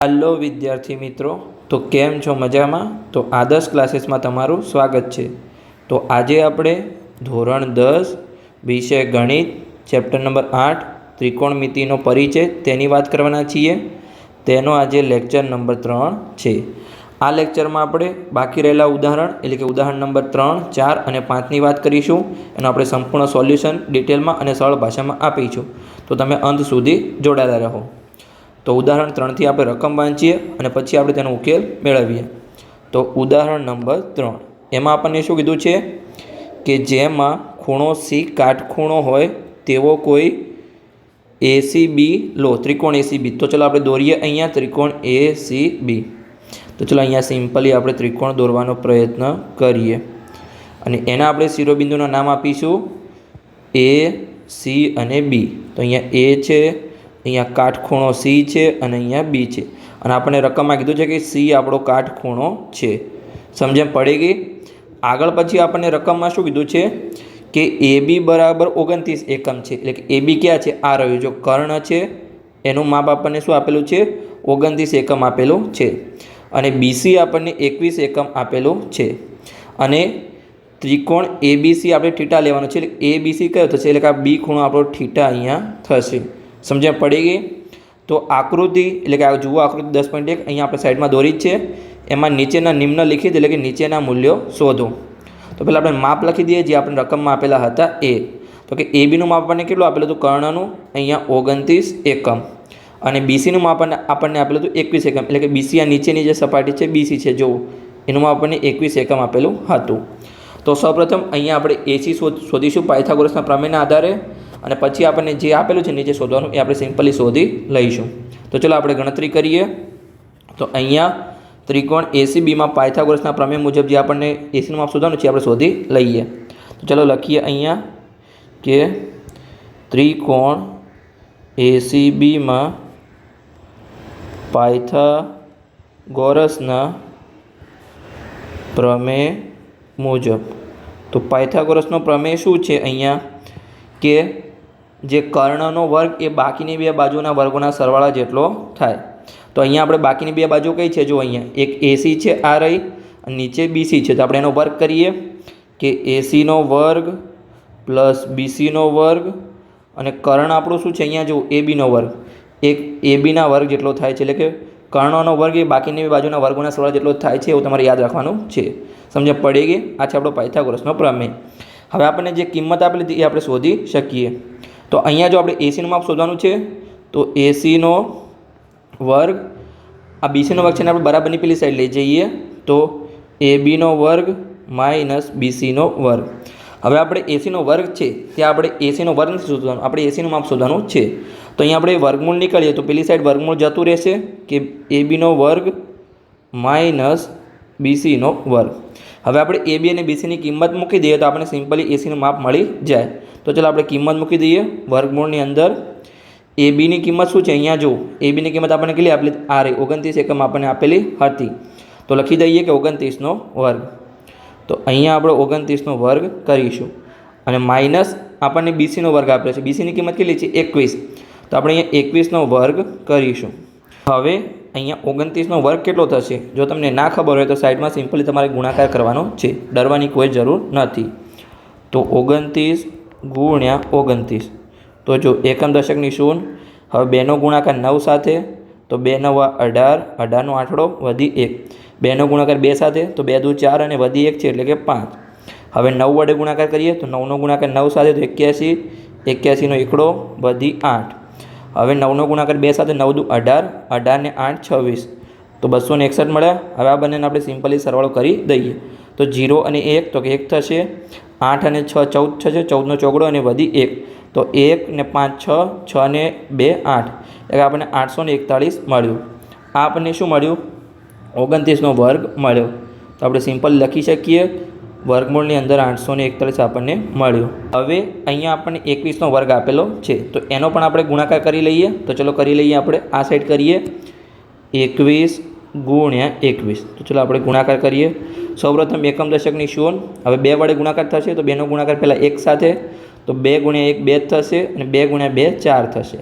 Hello विद्यार्थी मित्रों, तो केम छो मजामां। तो आदर्श क्लासेस में तमारुं स्वागत है। तो आज आपणे धोरण 10 विषय गणित चेप्टर नंबर 8 त्रिकोणमितिनो परिचय तेनी वात करवाना छीए। तेनो आज लेक्चर नंबर 3 है। आ लेक्चर में आपणे बाकी रहेला उदाहरण एटले के उदाहरण नंबर 3, 4 और 5 नी वात करीशुं। एनो आपणे संपूर्ण सोल्यूशन डिटेल में और सरल भाषा में आपीशुं। तो तमे अंत सुधी जोड़ायेला रहो। तो उदाहरण 3 थी आपणे रकम वांचीए अने पछी आपणे तेनो उकेल मेळवीए। तो उदाहरण नंबर 3 एमां आपणे शुं कीधुं छे के जेमां खूणो सी काटखूणो होय तेवो कोई एसीबी लो, त्रिकोण एसीबी। तो चलो आपणे दोरीए अहींया त्रिकोण एसीबी। तो चलो अहींया सिम्पली आपणे त्रिकोण दोरवानो प्रयत्न करीए अने एना आपणे शिरोबिंदुना नाम आपीशुं ए, सी अने बी। तो अहींया ए छे, अहींया काटखूणो सी है और अहींया बी है। और आपणे रकम में कीधुं छे कि सी आपणो काटखूणो है। समझ पड़ी गई। आगळ पछी आपणे रकम में शुं कीधुं छे कि ए बी बराबर 29 एकम है। एटले कि ए बी क्या है? आ रह्यो जो कर्ण है एनुं माप आपणे शुं आपेलुं छे? 29 एकम आपेलुं छे। अने बीसी आपणे 21 एकम आपेलुं छे। अने त्रिकोण एबीसी आपणे थीटा लेवानो छे। एबीसी कयो थशे? एटले कि बी खूणो आपणो थीटा अहींया थशे। समझ पड़ी गई। तो आकृति एटले कि जुओ आकृति 10.1 अहीं आपणे साइड में दोरी है। एमां नीचेना निम्नलिखित एटले कि नीचेना मूल्यों शोधो। तो पहला आपणे माप लखी दीए जे आपणे रकम में आपेला हता ए। तो कि ए बीनुं माप आपणे केटलुं आपेलुं हतुं? कर्णनुं अहींया 29 एकम अने बीसीनुं माप आपणे आपेलुं हतुं 21 एकम। एटले कि बीसी आ नीचेनी जे सपाटी छे बीसी छे जो एनुं माप आपणे 21 एकम आपेलुं हतुं। तो सौप्रथम अहींया आपणे एसी शोधीशुं पायथागोरसना प्रमेयना आधारे અને પછી આપણને જે આપેલું છે નીચે શોધવાનું એ આપણે સિમ્પલી શોધી લઈશું। તો ચલો આપણે ગણતરી કરીએ। તો અહીંયા ત્રિકોણ એસીબીમાં પાયથાગોરસના પ્રમેય મુજબ જે આપણને એસીનું માપ શોધવાનું છે આપણે શોધી લઈએ। તો ચલો લખીએ અહીંયા કે ત્રિકોણ એસીબીમાં પાયથાગોરસના પ્રમેય મુજબ। તો પાયથાગોરસનો પ્રમેય શું છે અહીંયા કે जे कर्णनो वर्ग ए बाकीनी बे बाजुना वर्गोना सरवाळा जेटलो थाय। तो अहींया आपणे बाकीनी बे बाजू कई छे? जो अहींया एक एसी छे आ रही अने नीचे बीसी छे। तो आपणे एनो वर्ग करीए कि एसी नो वर्ग प्लस बीसी नो वर्ग अने कर्ण आपणो शुं छे? अहींया जो एबी नो वर्ग एक एबी ना वर्ग जेटलो थाय छे। एटले के कर्णनो वर्ग ए बाकीनी बे बाजुना वर्गोना सरवाळा जेटलो थाय छे एवुं तमारे याद राखवानुं छे। समझ पड़ी गई। आ छे आपणो पायथागोरसनो प्रमेय। हवे आपणे जे किंमत आपेली हती ए आपणे शोधी शकीए। तो अहींया जो आपणे एसी माप शोधवानुं छे तो एसी नो वर्ग आ बीसी नो वर्ग छे आपणे बराबरनी पेली साइड लई जईए। तो ए बी नो वर्ग माइनस बीसी नो वर्ग। हवे आपणे एसी नो वर्ग छे त्यां आपणे एसी नो वर्ग शोधवानुं, आपणे एसी नो माप शोधवानुं छे। तो अहीं आपणे वर्गमूळ निकाळीए तो पेली साइड वर्गमूळ जतुं रहेशे कि ए बी नो वर्ग माइनस बीसी नो वर्ग। हवे आपणे ए बी अने बीसी नी किंमत मूकी दईए तो आपणे सिम्पली एसी नुं माप मळी जाय। तो चलो आपणे किंमत मूकी दईए वर्गमूळनी अंदर। ए बी नी किंमत शुं छे? अहींया जो ए बी नी किंमत आपणे केटली आपेली? आ रही 29 एकम आपणे आपेली हती। तो लखी दईए कि 29 नो वर्ग। तो अहींया आपणे 29 नो वर्ग करीशुं अने माइनस आपणे बीसी नो वर्ग आपेलो छे। बीसी नी किंमत केटली छे? 21। तो आपणे अहींया 21 नो वर्ग करीशुं। हवे अहींया 29 नो वर्ग केटलो थशे? जो तमने ना खबर होय तो साइड में सिम्पली तमारे गुणाकार करवानो छे, डरवानी कोई जरूर नहीं। तो 29 गुण्या 29। तो जो एकम दशकनी शून्य। हवे 2 नो गुणाकार 9 साथे तो 2 9 18, 18 नो आठड़ो वधी 1। 2 नो गुणाकार 2 साथे तो 2 2 4 अने वधी 1 छे एटले के 5। हवे 9 वडे गुणाकार करीए तो 9 नो गुणाकार 9 साथे तो 81, 81 नो एकड़ो वधी 8। हवे 9 नो गुणाकार 2 साथे 9 2 18, 18 ने 8 26 तो 261 मळ्या। हवे आ बंनेने आपणे सिम्पली सरवाळो करी दईए। तो 0 अने 1 तो 1 थशे, 8 अने 6 14 थशे, 14 नो ચોગડો अने वधी 1 तो 1 ने 5 6, 6 ने 2 8 એટલે આપણને 841 મળ્યું। આ આપણને શું મળ્યું? 29 નો વર્ગ મળ્યો। તો આપણે સિમ્પલ લખી શકીએ વર્ગમૂળની અંદર 841 આપણને મળ્યું। હવે અહીંયા આપણને 21 નો વર્ગ આપેલો છે તો એનો પણ આપણે ગુણાકાર કરી લઈએ। તો ચલો કરી લઈએ। આપણે આ સાઈડ કરીએ 21 गुण्या 21। तो चलो આપણે ગુણાકાર કરીએ। સૌપ્રથમ એકમ દશકની શૂન્ય। હવે 2 વડે ગુણાકાર થશે તો 2 નો ગુણાકાર પહેલાં 1 સાથે તો 2 ગુણ્યા 1 2 થશે અને 2 ગુણ્યા 2 4 થશે।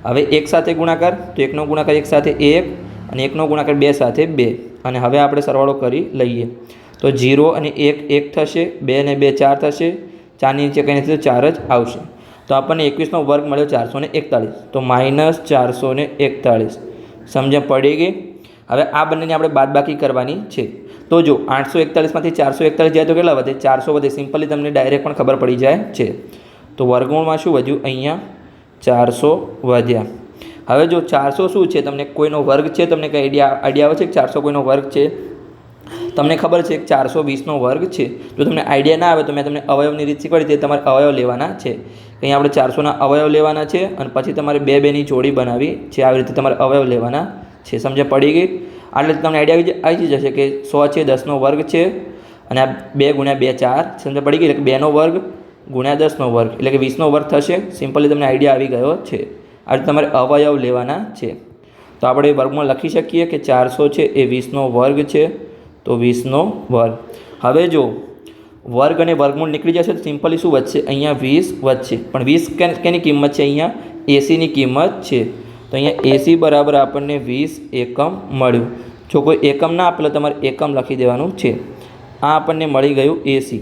હવે 1 સાથે ગુણાકાર તો 1 નો ગુણાકાર 1 સાથે 1 અને 1નો ગુણાકાર 2 સાથે 2 અને હવે આપણે સરવાળો કરી લઈએ તો 0 અને 1 1 થશે, 2 અને 2 4 થશે, 4ની નીચે કંઈ નથી તો 4 જ આવશે. તો આપણને 21નો વર્ગ મળ્યો 441, તો -441. સમજણ પડી ગઈ? હવે આ બંનેની આપણે બાદબાકી કરવાની છે. તો જો 841માંથી 441 જાય તો કેટલા વધે? 400 વધે. સિમ્પલી તમને ડાયરેક્ટ પણ ખબર પડી જાય છે. તો વર્ગમૂળમાં શું વધ્યું? અહીંયા 400 વધ્યા. હવે જો 400 શું છે? તમને કોઈનો વર્ગ છે? તમને કંઈ આઈડિયા આવે છે કે 400 કોઈનો વર્ગ છે? તમને ખબર છે કે 420નો વર્ગ છે. જો તમને આઈડિયા ના આવે તો મેં તમને અવયવની રીત શીખવાડી, તે તમારે અવયવ લેવાના છે. અહીં આપણે 400ના અવયવ લેવાના છે અને પછી તમારે 2 2ની જોડી બનાવી છે. આવી રીતે તમારે અવયવ લેવાના છે. સમજ પડી ગઈ? એટલે તમને આઈડિયા આવી જશે કે 100 છે 10નો વર્ગ છે અને આ 2 × 2 4. સમજ પડી ગઈ? એટલે કે 2નો વર્ગ ગુણ્યા 10નો વર્ગ એટલે કે 20નો વર્ગ થશે. સિમ્પલી તમને આઈડિયા આવી ગયો છે. આ રીતે તમારે અવયવ લેવાના છે. તો આપણે વર્ગમાં લખી શકીએ કે 400 છે એ 20નો વર્ગ છે, તો 20નો વર્ગ. હવે જો વર્ગ અને વર્ગમૂળ નીકળી જશે તો સિમ્પલી શું વધશે? અહીંયા 20 વધશે. પણ 20 કેની કિંમત છે? અહીંયા 80ની કિંમત છે. તો અહીંયા 80 બરાબર આપણને 20 એકમ મળ્યું. જો કોઈ એકમ ના આપેલો તમારે એકમ લખી દેવાનું છે. આ આપણને મળી ગયું 80.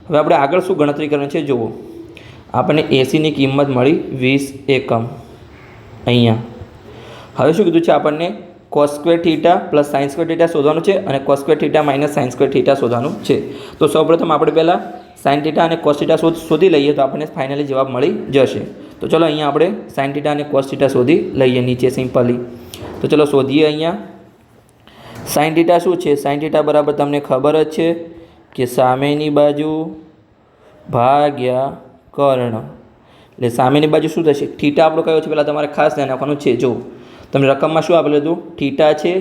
હવે આપણે આગળ શું ગણતરી કરવાની છે? જુઓ, આપણને 80ની કિંમત મળી 20 એકમ. અહીંયા હવે શું કીધું છે? આપણને cos² θ પ્લસ sin² θ શોધવાનું છે અને cos² θ માઇનસ sin² θ શોધવાનું છે. તો સૌપ્રથમ આપણે પહેલાં sin θ અને cos θ શોધી લઈએ તો આપણને ફાઇનલી જવાબ મળી જશે. તો ચલો અહીંયા આપણે sin θ અને cos θ શોધી લઈએ નીચે સિમ્પલી. તો ચલો શોધીએ. અહીંયા sin θ શું છે? sin θ બરાબર તમને ખબર જ છે કે સામેની બાજુ ભાગ્યા કર્ણ. એટલે સામેની બાજુ શું થશે? θ આપણો કયો છે પહેલાં તમારે ખાસ ધ્યાન રાખવાનું છે. જો તમને રકમમાં શું આપેલું હતું? θ છે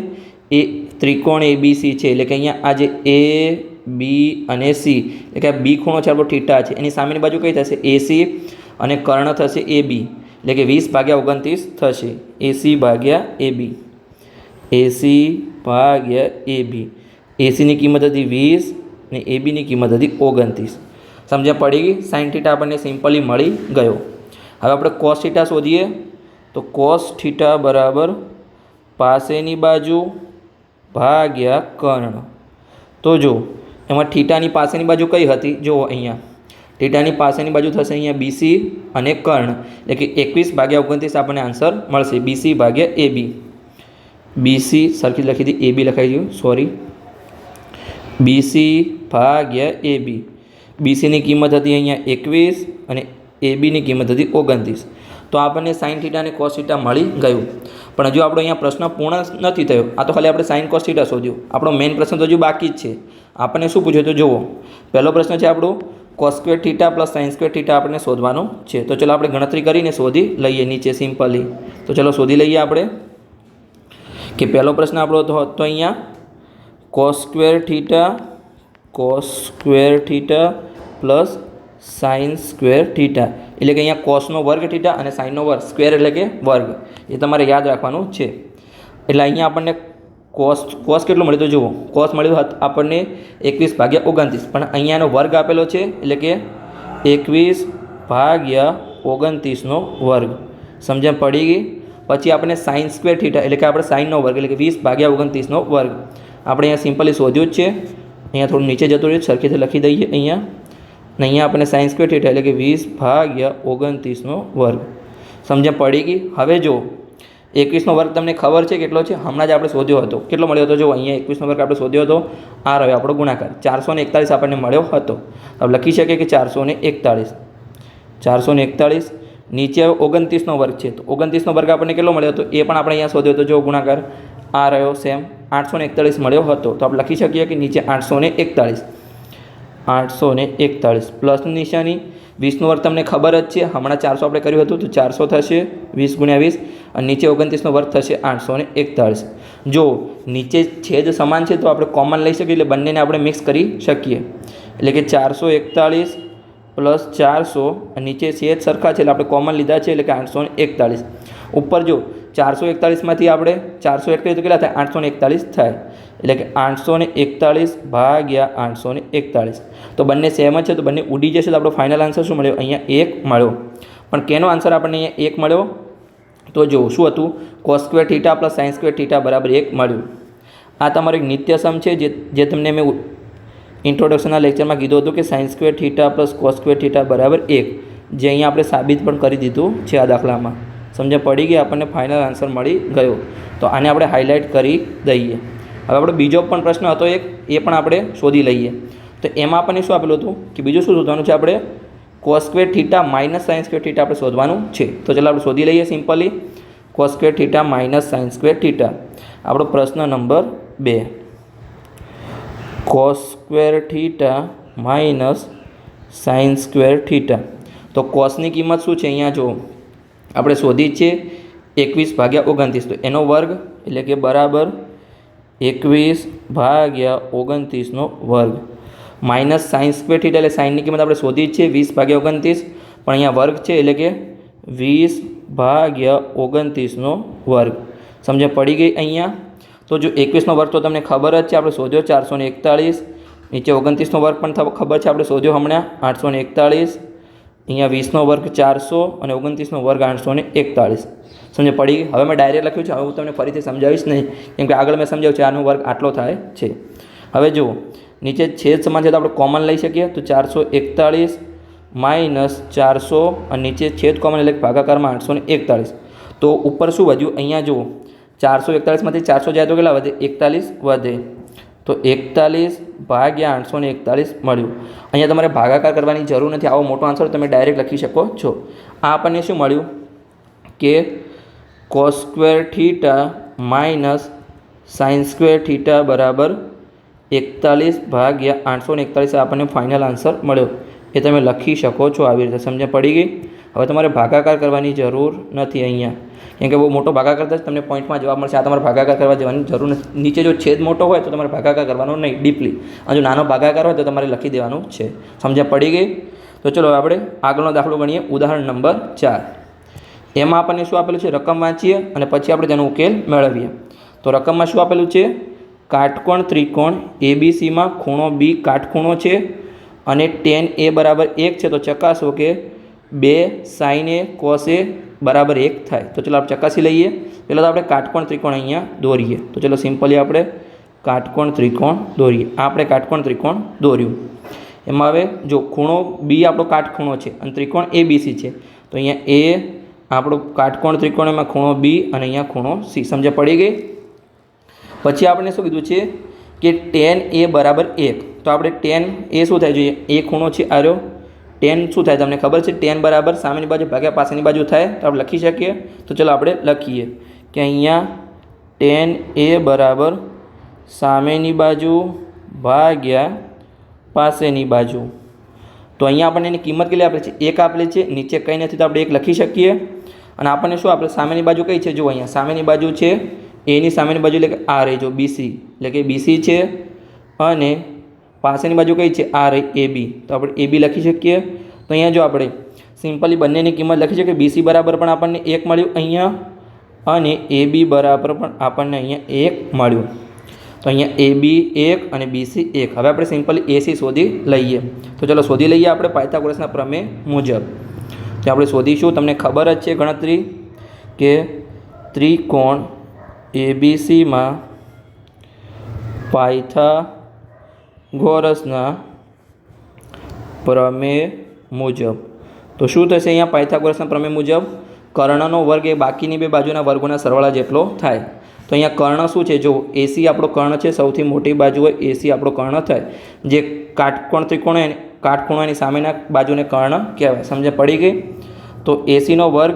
એ ત્રિકોણ ABC છે. એટલે કે અહીંયા આ જે A B અને C એટલે કે આ B ખૂણો છે આપણો θ છે, એની સામેની બાજુ કઈ થશે? AC અને કર્ણ થશે AB એટલે કે 20/29 થશે. AC/AB AC/AB. ACની કિંમત હતી 20 અને ABની કિંમત હતી 29. સમજ્યા પડી ગઈ? sin θ આપણને સિમ્પલી મળી ગયો. હવે આપણે cos θ શોધીએ. તો cos θ બરાબર પાસેની બાજુ ભાગ્યા કર્ણ. તો જો એમાં θની પાસેની બાજુ કઈ હતી? જુઓ અહીંયા θની પાસેની બાજુ થશે અહીંયા BC અને કર્ણ એટલે કે 21/29 આપણને આન્સર મળશે. BC/AB. BC સરખી લખી હતી, AB લખાઈ ગયું, સોરી. BC/AB. BCની કિંમત હતી અહીંયા 21 અને ABની કિંમત હતી 29. તો આપણને sin θ અને cos θ મળી ગયું. પણ હજુ આપણો અહીંયા પ્રશ્ન પૂર્ણ નથી થયો. આ તો ખાલી આપણે sin cos θ શોધ્યું. આપણો મેઇન પ્રશ્ન તો હજુ બાકી જ છે. આપણને શું પૂછ્યું? તો જુઓ, પહેલો પ્રશ્ન છે આપણો cos² θ પ્લસ sin² θ આપણને શોધવાનું છે. તો ચલો આપણે ગણતરી કરીને શોધી લઈએ નીચે સિમ્પલી. તો ચલો શોધી લઈએ આપણે કે પહેલો પ્રશ્ન આપણો તો અહીંયા cos² θ પ્લસ sin² θ એટલે કે અહીંયા cosનો વર્ગ θ અને sinનો વર્ગ, સ્ક્વેર એટલે કે વર્ગ, એ તમારે યાદ રાખવાનું છે. એટલે અહીંયા આપણને cos કેટલું મળ્યું? તો જુઓ, cos મળ્યું આપણને 21/29, પણ અહીંયાનો વર્ગ આપેલો છે એટલે કે 21/29નો વર્ગ. સમજણ પડી ગઈ? પછી આપણે sin² θ એટલે કે આપણે સાઇનનો વર્ગ એટલે કે 20/29નો વર્ગ આપણે અહીંયા સિમ્પલી શોધ્યું જ છે. અહીંયા થોડું નીચે જતું રહ્યું, સરખેથી લખી દઈએ અહીંયા. અને અહીંયા આપણે sin² θ એટલે કે 20/29નો વર્ગ. સમજણ પડી ગઈ? હવે જો 21નો વર્ગ તમને ખબર છે કેટલો છે? હમણાં જ આપણે શોધ્યો હતો. કેટલો મળ્યો હતો? જો અહીંયા 21નો વર્ગ આપણે શોધ્યો હતો. આ રહ્યો આપણો ગુણાકાર 441 આપણને મળ્યો હતો. હવે લખી શકીએ કે 441 નીચે 29નો વર્ગ છે. તો 29નો વર્ગ આપણને કેટલો મળ્યો હતો? એ પણ આપણે અહીંયા શોધ્યો હતો. જો ગુણાકાર આ રહ્યો સેમ 841 મળ્યો હતો. તો આપણે લખી શકીએ કે નીચે 841 પ્લસની નિશાની. 20નો વર્ગ તમને ખબર જ છે, હમણાં 400 આપણે કર્યું હતું તો 400 થશે 20 × 20 અને નીચે 29નો વર્ગ થશે 841. જો નીચે છેદ સમાન છે તો આપણે કોમન લઈ શકીએ એટલે બંનેને આપણે મિક્સ કરી શકીએ. એટલે કે 441 પ્લસ 400 અને નીચે છેદ સરખા છે એટલે આપણે કોમન લીધા છે એટલે કે 841. ઉપર જો 441માંથી આપણે 401 કરીએ તો કેટલા થાય? 841 થાય. એટલે કે 841/841. તો બંને સેમ જ છે તો બંને ઉડી જશે તો આપણો ફાઇનલ આન્સર શું મળ્યો? અહીંયા 1 મળ્યો. પણ કેનો આન્સર આપણને અહીંયા 1 મળ્યો? તો જો શું હતું, cos square theta plus sine square theta બરાબર 1 મળ્યું. આ તમારો એક નિત્ય સમ છે જે તમને મેં ઇન્ટ્રોડક્શનના લેક્ચરમાં કીધું હતું કે sine square theta plus cos square theta બરાબર 1, જે અહીંયા આપણે સાબિત પણ કરી દીધું છે આ દાખલામાં. સમજ પડી ગઈ, આપણને ફાઇનલ આન્સર મળી ગયો. તો આને આપણે હાઇલાઇટ કરી દઈએ. હવે આપણો બીજો પણ પ્રશ્ન હતો એક, એ પણ આપણે શોધી લઈએ. તો એમાં આપણને શું આપેલું હતું કે બીજું શું શોધવાનું છે, આપણે cos square theta minus sine square theta આપણે શોધવાનું છે. તો ચાલો આપણે શોધી લઈએ simply. Cos square theta minus sine square theta. આપણો પ્રશ્ન number 2, cos square theta minus sine square theta. તો કોસની કિંમત શું છે અહીંયા જો આપણે શોધી છે 21/29, તો એનો વર્ગ એટલે કે બરાબર 21/29 વર્ગ માઇનસ સાઇન સ્ક્વેર થીટા એટલે સાઇનની કિંમત આપણે શોધી જ છે 20/29, પણ અહીંયા વર્ગ છે એટલે કે 20/29 વર્ગ. સમજ પડી ગઈ અહીંયા. તો જો 21નો વર્ગ તો તમને ખબર જ છે, આપણે શોધ્યો 441, નીચે 29નો વર્ગ પણ ખબર છે, આપણે શોધ્યો હમણાં 841, અહીંયા 20નો વર્ગ 400 અને 29નો વર્ગ 841. સમજ પડી ગઈ. હવે મેં ડાયરેક્ટ લખ્યું છે, હવે હું તમને ફરીથી સમજાવીશ નહીં, કેમ કે આગળ મેં સમજાવ્યું છે આનો વર્ગ આટલો થાય છે. હવે જુઓ, નીચે છેદ સમાન છે તો આપણે કોમન લઈ શકીએ. તો 441 માઇનસ 400 અને નીચે છેદ કોમન એટલે ભાગાકારમાં 841. તો ઉપર શું વધ્યું, અહીંયા જુઓ 441માંથી 400 જાય તો કેટલા વધે, 41 વધે. તો 41/841 મળ્યું. અહીંયા તમારે ભાગાકાર કરવાની જરૂર નથી, આવો મોટો આન્સર તમે ડાયરેક્ટ લખી શકો છો. આ આપણને શું મળ્યું કે cos square theta minus sine square theta બરાબર 41/841 આપણને ફાઇનલ આન્સર મળ્યો. એ તમે લખી શકો છો આવી રીતે. સમજ પડી ગઈ. હવે તમારે ભાગાકાર કરવાની જરૂર નથી અહીંયા, કેમ કે બહુ મોટો ભાગાકાર થશે તમને પોઈન્ટમાં જવાબ મળશે. આ તમારે ભાગાકાર કરવા જવાની જરૂર નથી. નીચે જો છેદ મોટો હોય તો તમારે ભાગાકાર કરવાનો નહીં ડીપલી, અને જો નાનો ભાગાકાર હોય તો તમારે લખી દેવાનું છે. સમજ પડી ગઈ. તો ચલો આપણે આગળનો દાખલો ગણીએ. ઉદાહરણ નંબર 4. એમાં આપણને શું આપેલું છે, રકમ વાંચીએ અને પછી આપણે તેનો ઉકેલ મેળવીએ. તો રકમમાં શું આપેલું છે, કાટકોણ ત્રિકોણ ABCમાં ખૂણો B કાટખૂણો છે અને tan A બરાબર 1 છે. તો ચકાસો કે 2 sin A cos A બરાબર 1 થાય. તો ચલો આપણે ચકાસી લઈએ. પહેલાં તો આપણે કાટકોણ ત્રિકોણ અહીંયા દોરીએ. તો ચલો સિમ્પલી આપણે કાટકોણ ત્રિકોણ દોરીએ. આપણે કાટકોણ ત્રિકોણ દોર્યું. એમાં હવે જો ખૂણો B આપણો કાટખૂણો છે અને ત્રિકોણ ABC છે. તો અહીંયા A આપણો કાટકોણ ત્રિકોણ, એમાં ખૂણો B અને અહીંયા ખૂણો C. સમજ પડી ગઈ. પછી આપણે શું કીધું છે કે tan A બરાબર 1. તો આપણે tan A શું થાય જોઈએ, એ ખૂણો છે આર્યો, tan શું થાય તમને ખબર છે, tan બરાબર સામેની બાજુ ભાગ્યા પાછળની બાજુ થાય. તો આપણે લખી શકીએ. તો ચલો આપણે લખીએ કે અહીંયા tan A બરાબર સામેની બાજુ ભાગ્યા પાસેની બાજુ. તો અહીંયા આપણને એની કિંમત કેટલી આપેલી છે, 1 આપેલી છે. નીચે કંઈ નથી તો આપણે 1 લખી શકીએ. અને આપણને શું આપણે સામેની બાજુ કઈ છે, જો અહીંયા સામેની બાજુ છે એની સામેની બાજુ એટલે કે આ રહી જો BC, એટલે કે BC છે, અને પાસેની બાજુ કઈ છે, આ રહી AB. તો આપણે AB લખી શકીએ. તો અહીંયા જો આપણે સિમ્પલી બંનેની કિંમત લખી શકીએ. BC બરાબર પણ આપણને 1 મળ્યું અહીંયા, અને AB બરાબર પણ આપણને અહીંયા 1 મળ્યું. તો અહીંયા AB 1 અને BC 1. હવે આપણે સિમ્પલી AC શોધી લઈએ. તો ચલો શોધી લઈએ આપણે પાયથાગોરસના પ્રમેય મુજબ. તો આપણે શોધીશું, તમને ખબર જ છે ગણતરી કે ત્રિકોણ ABCમાં પાયથાગોરસના પ્રમેય મુજબ. તો શું થશે અહીંયા પાયથાગોરસના પ્રમેય મુજબ, કર્ણનો વર્ગ એ બાકીની બે બાજુના વર્ગોના સરવાળા જેટલો થાય. તો અહીંયા કર્ણ શું છે, જો AC આપણો કર્ણ છે, સૌથી મોટી બાજુ હોય AC આપણો કર્ણ થાય. જે કાટકોણ ત્રિકોણ હોય કાટખૂણાની સામેના બાજુને કર્ણ કહેવાય. સમજ પડી ગઈ. તો ACનો વર્ગ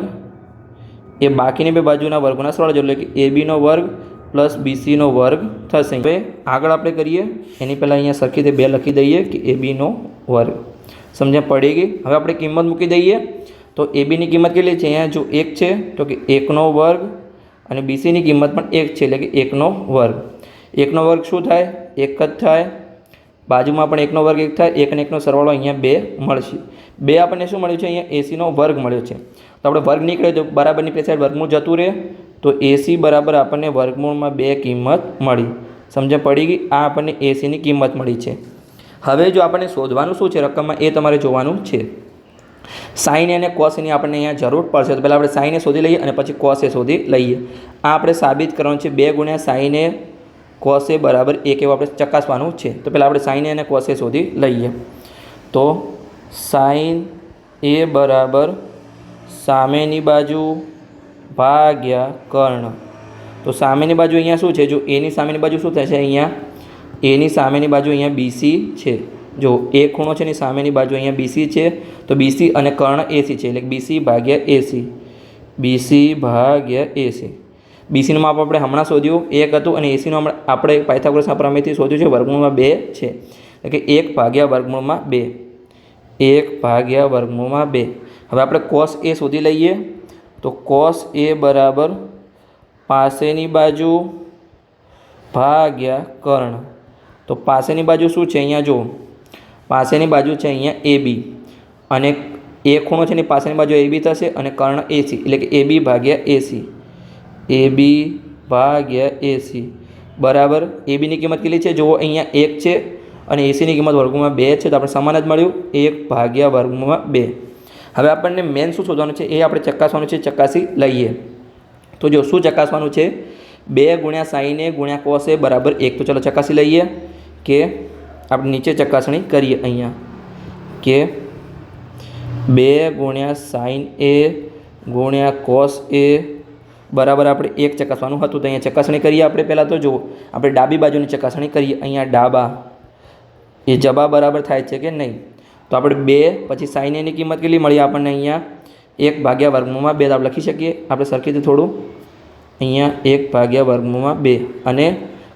એ બાકીની બે બાજુના વર્ગોના સરવાળા એટલે કે ABનો વર્ગ પ્લસ BCનો વર્ગ થશે. હવે આગળ આપણે કરીએ એની પહેલાં અહીંયા સરખી રીતે 2 લખી દઈએ કે ABનો વર્ગ. સમજ પડી ગઈ. હવે આપણે કિંમત મૂકી દઈએ. તો ABની કિંમત કેટલી છે, અહીંયા જો 1 છે તો કે 1નો વર્ગ, અને BCની કિંમત પણ 1 છે એટલે કે 1નો વર્ગ. 1નો વર્ગ શું થાય, 1 જ થાય. બાજુમાં પણ 1નો વર્ગ 1 થાય. 1 અને 1નો સરવાળો અહીંયા 2 મળશે. 2 આપણને શું મળ્યું છે, અહીંયા ACનો વર્ગ મળ્યો છે. તો આપણે વર્ગ નીકળે તો બરાબરની પેલી સાઈડ વર્ગમૂળ જતું રહે. તો AC બરાબર આપણને વર્ગમૂળમાં 2 કિંમત મળી. સમજ પડી ગઈ. આ આપણને ACની કિંમત મળી છે. હવે જો આપણને શોધવાનું શું છે રકમમાં, એ તમારે જોવાનું છે. સાઇન એ અને કોસ એની આપણને અહીંયા જરૂર પડશે. તો પહેલાં આપણે સાઇન એ શોધી લઈએ અને પછી કોસ એ શોધી લઈએ. આ આપણે સાબિત કરવાનું છે 2 ગુણ્યા સાઇન એ કોસ એ બરાબર 1 એવું આપણે ચકાસવાનું છે. તો પહેલાં આપણે સાઇન એ અને કોસ એ શોધી લઈએ. તો સાઇન એ બરાબર સામેની બાજુ ભાગ્યા કર્ણ. તો સામેની બાજુ અહીંયા શું છે? જો એની સામેની બાજુ શું થશે? અહીંયા એની સામેની બાજુ અહીંયા બીસી છે. જો એ ખૂણો છે એની સામેની બાજુ અહીંયા બીસી છે. તો બીસી અને કર્ણ એસી છે, એટલે બીસી ભાગ્યા એસી. બીસી ભાગ્યા એસી. બીસીનું માપ આપણે હમણાં શોધ્યું 1 હતું અને એસીનું આપણે પાયથાગોરસના પ્રમેયથી શોધ્યું છે વર્ગમૂળમાં 2 છે, એટલે કે 1 ભાગ્યા વર્ગમૂળમાં 2. 1 ભાગ્યા વર્ગમૂળમાં 2. હવે આપણે કોસ એ શોધી લઈએ. તો કોસ એ બરાબર પાસેની બાજુ ભાગ્યા કર્ણ. તો પાસેની બાજુ શું છે? અહીંયા જો પાસેની બાજુ છે અહીંયા એ બી, અને એ ખૂણો છે એની પાસેની બાજુ એ બી થશે અને કર્ણ એસી, એટલે કે એ બી ભાગ્યા એસી. એ બી ભાગ્યા એસી બરાબર એ બીની કિંમત કેટલી છે? જુઓ અહીંયા 1 છે અને એસીની કિંમત વર્ગમૂળમાં 2 છે, તો આપણે સમાન જ મળ્યું 1 ભાગ્યા વર્ગમૂળમાં 2. હવે આપણને મેન શું શોધવાનું છે એ આપણે ચકાસવાનું છે. ચકાસી લઈએ. તો જો શું ચકાસવાનું છે? 2 ગુણ્યા સાઇન એ ગુણ્યા કોસ એ બરાબર 1. તો ચલો ચકાસી લઈએ કે આપણે નીચે ચકાસણી કરીએ અહીંયા કે 2 ગુણ્યા સાઇન એ ગુણ્યા કોસ એ બરાબર આપણે 1 ચકાસવાનું હતું. તો અહીંયા ચકાસણી કરીએ આપણે. પહેલાં તો જુઓ આપણે ડાબી બાજુની ચકાસણી કરીએ. અહીંયા ડાબા એ જબા બરાબર થાય છે કે નહીં? તો આપણે 2 પછી સાઇન એની કિંમત કેટલી મળી આપણને? અહીંયા 1 ભાગ્યા વર્ગમૂળમાં 2 આપણે લખી શકીએ આપણે સરખીથી થોડું. અહીંયા 1 ભાગ્યા વર્ગમૂળમાં 2 અને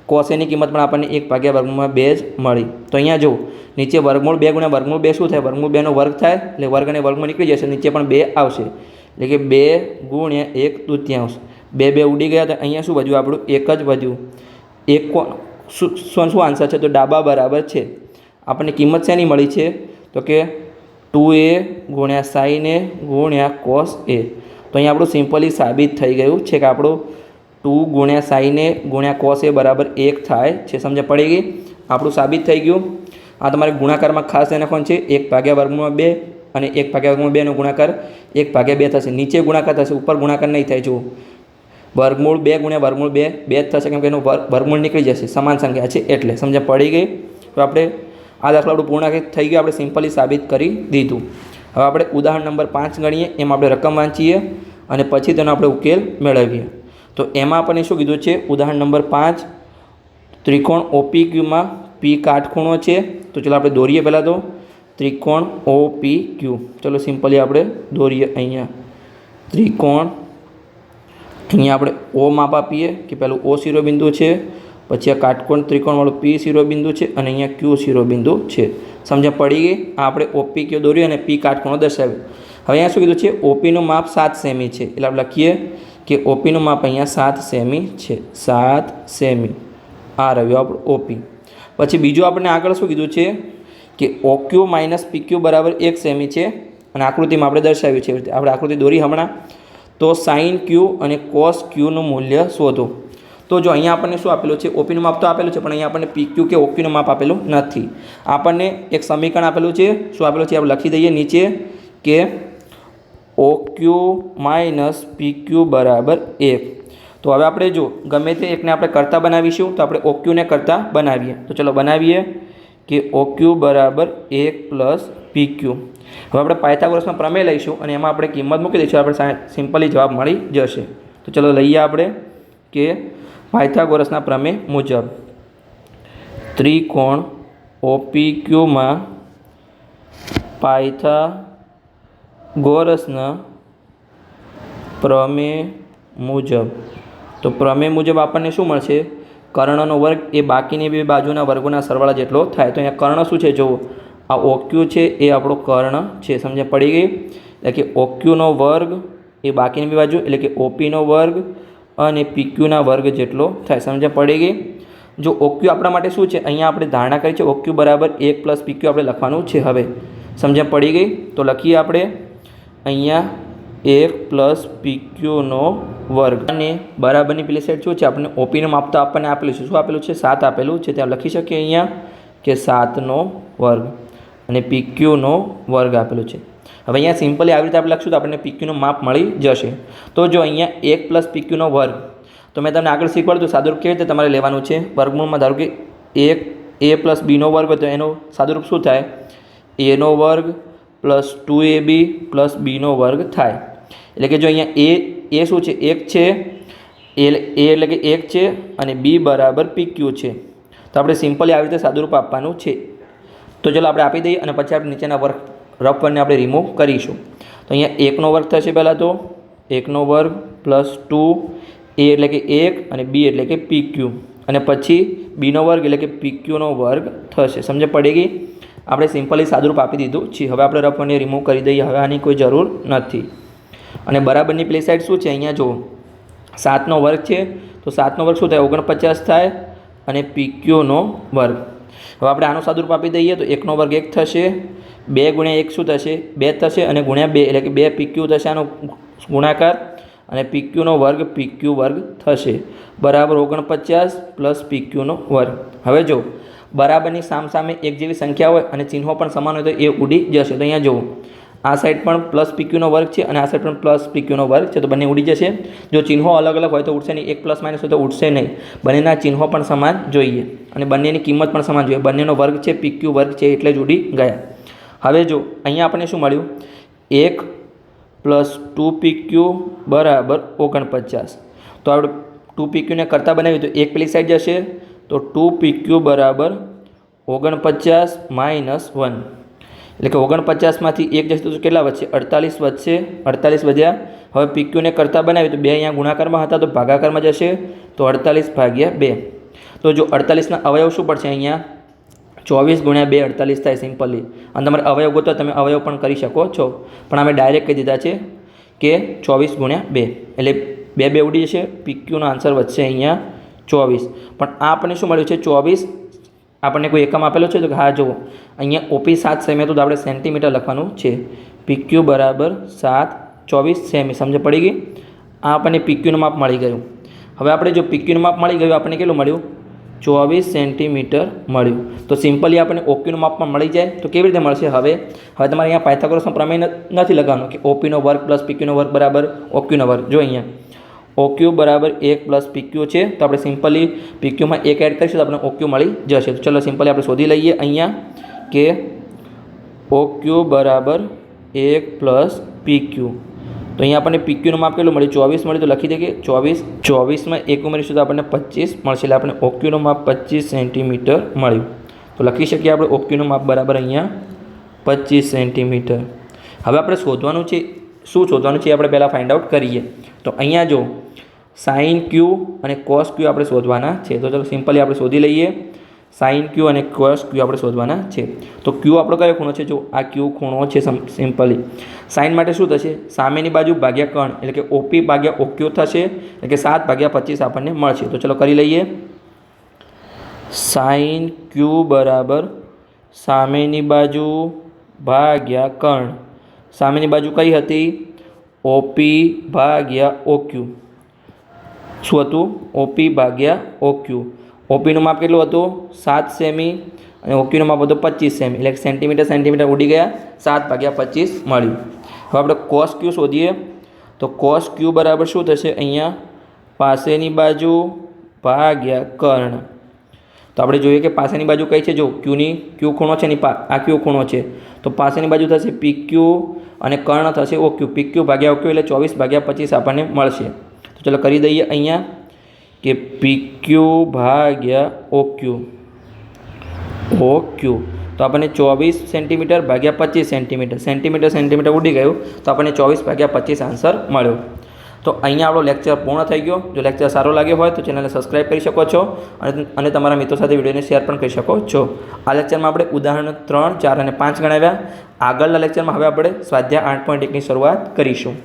કોસ એની કિંમત પણ આપણને 1 ભાગ્યા વર્ગમૂળમાં 2 જ મળી. તો અહીંયા જો નીચે વર્ગમૂળ 2 ગુણ્યા વર્ગમૂળ 2 શું થાય? વર્ગમૂળ 2નો વર્ગ થાય, એટલે વર્ગ અને વર્ગમૂળ નીકળી જશે, નીચે પણ 2 આવશે, એટલે કે 2 ગુણ્યા 1/2. 2 ઉડી ગયા, તો અહીંયા શું વધ્યું આપણું? 1 જ વધ્યું. 1 શું આન્સર છે? તો ડાબા બરાબર છે. આપણને કિંમત શેની મળી છે? તો કે 2a ગુણ્યા સાઇન એ ગુણ્યા કોસ એ. તો અહીંયા આપણું સિમ્પલી સાબિત થઈ ગયું છે કે આપણું 2 ગુણ્યા સાઇન એ ગુણ્યા કોસ એ બરાબર 1 થાય છે. સમજ પડી ગઈ? આપણું સાબિત થઈ ગયું. આ તમારે ગુણાકારમાં ખાસ ધ્યાન રાખવાનું છે. 1 ભાગ્યા વર્ગમૂળમાં 2 અને 1 ભાગ્યા વર્ગમૂળ 2નો ગુણાકાર 1 ભાગ્યા 2 થશે. નીચે ગુણાકાર થશે, ઉપર ગુણાકાર નહીં થાય. જુઓ વર્ગમૂળ 2 ગુણ્યા વર્ગમૂળ 2 જ થશે, કેમ કે એનું વર્ગમૂળ નીકળી જશે, સમાન સંખ્યા છે એટલે. સમજ પડી ગઈ? તો આપણે આ દાખલા આપણું પૂર્ણ થઈ ગયું. આપણે સિમ્પલી સાબિત કરી દીધું. હવે આપણે ઉદાહરણ નંબર 5 ગણીએ. એમાં આપણે રકમ વાંચીએ અને પછી તેનો આપણે ઉકેલ મેળવીએ. તો એમાં આપણને શું કીધું છે? ઉદાહરણ નંબર 5 ત્રિકોણ OPQમાં P કાટખૂણો છે. તો ચલો આપણે દોરીએ પહેલાં તો ત્રિકોણ OPQ. ચલો સિમ્પલી આપણે દોરીએ. અહીંયા ત્રિકોણ, અહીંયા આપણે O માપ આપીએ કે પહેલું O શિરોબિંદુ છે, પછી આ કાટકોણ ત્રિકોણવાળું P શિરોબિંદુ છે અને અહીંયા Q શિરોબિંદુ છે. સમજ પડી ગઈ? આ આપણે OPQ દોર્યું અને P કાટખૂણો દર્શાવ્યો. હવે અહીંયા શું કીધું છે? OPનું માપ 7 સેમી છે, એટલે આપણે લખીએ કે OPનું માપ અહીંયા 7 સેમી છે. 7 સેમી આ રહ્યું આપણું OP. પછી બીજું આપણને આગળ શું કીધું છે કે OQ માઇનસ PQ બરાબર 1 સેમી છે અને આકૃતિમાં આપણે દર્શાવ્યું છે. આપણે આકૃતિ દોરી હમણાં. તો સાઇન Q અને કોસ Qનું મૂલ્ય શોધો. તો જો અહીંયા આપણને શું આપેલું છે? OPનું માપ તો આપેલું છે, પણ અહીંયા આપણને PQ કે OQનું માપ આપેલું નથી. આપણને એક સમીકરણ આપેલું છે. શું આપેલું છે? આપણે લખી દઈએ નીચે કે OQ માઇનસ PQ બરાબર 1. તો હવે આપણે જો ગમે તે એકને આપણે કરતા બનાવીશું, તો આપણે OQને કરતા બનાવીએ. તો ચલો બનાવીએ કે OQ બરાબર 1 પ્લસ PQ. હવે આપણે પાયથાગોરસનો પ્રમેય લઈશું અને એમાં આપણે કિંમત મૂકી દઈશું. આપણે સિમ્પલી જવાબ મળી જશે. તો ચલો લઈએ આપણે કે પાયથાગોરસના પ્રમેય મુજબ ત્રિકોણ OPQમાં પાયથાગોરસના પ્રમેય મુજબ. તો પ્રમેય મુજબ આપણને શું મળશે? કર્ણનો વર્ગ એ બાકીની બે બાજુના વર્ગોના સરવાળા જેટલો થાય. તો અહીંયા કર્ણ શું છે? જુઓ આ OQ છે એ આપણો કર્ણ છે. સમજ પડી ગઈ? એટલે કે OQનો વર્ગ એ બાકીની બે બાજુ એટલે કે OPનો વર્ગ અને PQના વર્ગ જેટલો થાય. સમજ પડી ગઈ? જો OQ આપણા માટે શું છે? અહીંયા આપણે ધારણા કરી છે OQ બરાબર 1 પ્લસ PQ આપણે લખવાનું છે. હવે સમજ પડી ગઈ? તો લખીએ આપણે અહીંયા 1 પ્લસ PQનો વર્ગ અને બરાબરની પેલી સાઈડ શું છે? આપણને OPનું માપ તો આપણને આપેલું છે. શું આપેલું છે? 7 આપેલું છે. ત્યાં લખી શકીએ અહીંયા કે 7નો વર્ગ અને PQનો વર્ગ આપેલું છે. હવે અહીંયા સિમ્પલી આવી રીતે આપણે લખશું તો આપણને PQનું માપ મળી જશે. તો જો અહીંયા 1 + PQનો વર્ગ, તો મેં તમને આગળ શીખવાડ્યું સાદુરૂપ કેવી રીતે તમારે લેવાનું છે. વર્ગમૂળમાં ધારો કે 1a + bનો વર્ગ હોય તો એનું સાદુરૂપ શું થાય? aનો વર્ગ + 2ab + bનો વર્ગ થાય. એટલે કે જો અહીંયા a શું છે? 1 છે, a એટલે કે 1 છે અને b = PQ છે. તો આપણે સિમ્પલી આવી રીતે સાદુરૂપ આપવાનું છે. તો ચલો આપણે આપી દઈએ અને પછી આપણે નીચેના વર્ગ રફ વર્ગને આપણે રિમૂવ કરીશું. તો અહીંયા 1નો વર્ગ થશે. પહેલાં તો 1નો વર્ગ + 2a એટલે કે 1 અને b એટલે કે PQ, અને પછી bનો વર્ગ એટલે કે PQનો વર્ગ થશે. સમજ પડી ગઈ? આપણે સિમ્પલી સાદુરૂપ આપી દીધું છે. હવે આપણે રફ વર્ગને રિમૂવ કરી દઈએ. હવે આની કોઈ જરૂર નથી. અને બરાબરની પેલી સાઈડ શું છે? અહીંયા જો 7નો વર્ગ છે, તો 7નો વર્ગ શું થાય? 49 થાય અને PQનો વર્ગ. હવે આપણે આનું સાદુરૂપ આપી દઈએ તો 1નો વર્ગ 1 થશે, 2 × 1 શું થશે? 2 થશે, અને ગુણ્યા 2 એટલે કે 2 PQ થશે આનો ગુણાકાર, અને PQનો વર્ગ PQ વર્ગ થશે બરાબર 49 + PQનો વર્ગ. હવે જો બરાબરની સામે એક જેવી સંખ્યા હોય અને ચિહ્નો પણ સમાન હોય તો એ ઉડી જશે. તો અહીંયા જુઓ, આ સાઈડ પણ +PQનો વર્ગ છે અને આ સાઈડ પણ +PQનો વર્ગ છે, તો બંને ઉડી જશે. જો ચિહ્નો અલગ અલગ હોય તો ઉડશે નહીં, એક ± હોય તો ઉડશે નહીં. બંનેના ચિહ્નો પણ સમાન જોઈએ અને બંનેની કિંમત પણ સમાન જોઈએ. બંનેનો વર્ગ છે PQ વર્ગ છે એટલે જ ઉડી ગયા. હવે જો અહીંયા આપણને શું મળ્યું? 1 + 2PQ = 49. તો આપણે 2PQને કરતાં બનાવ્યું તો એક પેલી સાઈડ જશે, તો 2PQ = 49 - 1. એટલે કે 49માંથી 1 જશે તો કેટલા વધશે? 48 વધશે. 48 વધ્યા. હવે PQને કરતાં બનાવી તો 2 અહીંયા ગુણાકારમાં હતા તો ભાગાકારમાં જશે, તો 48/2. તો જો 48ના અવયવ શું પડશે? અહીંયા 24 × 2 48 થાય સિમ્પલી. અને તમારે અવયવ ગોતો તમે અવયવ પણ કરી શકો છો, પણ અમે ડાયરેક્ટ કહી દીધા છે કે 24 × 2 એટલે 2 2 ઉડી જશે. PQનો આન્સર વધશે અહીંયા 24. પણ આ આપણને શું મળ્યું છે? 24. આપણને કોઈ એકમ આપેલો છે? તો હા જુઓ, અહીંયા OP 7 સેમી હતું તો આપણે સેન્ટીમીટર લખવાનું છે. PQ = 7/24 semi. સમજ પડી ગઈ? આ આપણને PQનું માપ મળી ગયું. હવે આપણે જો PQનું માપ મળી ગયું, આપણને કેટલું મળ્યું? 24 સેન્ટીમીટર મળ્યું. તો સિમ્પલી આપણને OQનું માપ પણ મળી જાય. તો કેવી રીતે મળશે? હવે તમારે અહીંયા પાયથાગોરસનો પ્રમેય નથી લગાવવાનો કે OPનો વર્ગ + PQનો વર્ગ બરાબર OQનો વર્ગ. જો અહીંયા OQ = 1 + PQ છે, તો આપણે સિમ્પલી PQમાં 1 એડ કરીશું તો આપણે OQ મળી જશે. તો ચલો સિમ્પલી આપણે શોધી લઈએ અહીંયા કે OQ = 1 + PQ. તો અહીંયા આપણને PQનું માપ કેટલું મળ્યું? 24 મળ્યું. તો લખી દઈએ 24. 24માં 1 ઉમેરીશું તો આપણને 25 મળશે. એટલે આપણે OQનું માપ 25 સેન્ટીમીટર મળ્યું. તો લખી શકીએ આપણે OQનું માપ બરાબર અહીંયા 25 સેન્ટીમીટર. હવે આપણે શોધવાનું છે. શું શોધવાનું છે? આપણે પહેલાં ફાઇન્ડ આઉટ કરીએ. તો અહીંયા જો sin Q અને cos Q આપણે શોધવાના છે. તો ચલો સિમ્પલી આપણે શોધી લઈએ. sin Q અને cos Q આપણે શોધવાના છે. તો Q આપણો કયો ખૂણો છે? જો આ Q ખૂણો છે. સિમ્પલી sin માટે શું થશે? સામેની બાજુ ભાગ્યા કર્ણ એટલે કે OP / OQ થશે, એટલે કે 7/25 આપણને મળશે. તો ચલો કરી લઈએ. sin Q = સામેની બાજુ ભાગ્યા કર્ણ. સામેની બાજુ કઈ હતી? OP / OQ. શું હતું? OP / OQ. OPનું માપ કેટલું હતું? 7 સેમી અને OQનું માપ હતું 25 સેમી. એટલે સેન્ટીમીટર ઉડી ગયા. 7/25 મળ્યું. હવે આપણે cos Q શોધીએ. તો cos Q બરાબર શું થશે? અહીંયા પાસેની બાજુ ભાગ્યા કર્ણ. તો આપણે જોઈએ કે પાસેની બાજુ કઈ છે? જો Q ખૂણો છે ને, આ Q ખૂણો છે, તો પાસેની બાજુ થશે PQ અને કર્ણ થશે OQ. PQ / OQ એટલે 24/25 આપણને મળશે. તો ચલો કરી દઈએ અહીંયા કે PQ / OQ. તો આપણને 24 સેન્ટીમીટર / 25 સેન્ટીમીટર. સેન્ટીમીટર ઉડી ગયું તો આપણને 24/25 આન્સર મળ્યો. તો અહીંયા આપણો લેક્ચર પૂર્ણ થઈ ગયો. જો લેક્ચર સારો લાગ્યો હોય તો ચેનલને સબસ્ક્રાઈબ કરી શકો છો અને તમારા મિત્રો સાથે વિડીયોને શેર પણ કરી શકો છો. આ લેક્ચરમાં આપણે ઉદાહરણ 3, 4 અને 5 ગણાવ્યા. આગળના લેક્ચરમાં હવે આપણે સ્વાધ્યાય 8.1ની શરૂઆત કરીશું.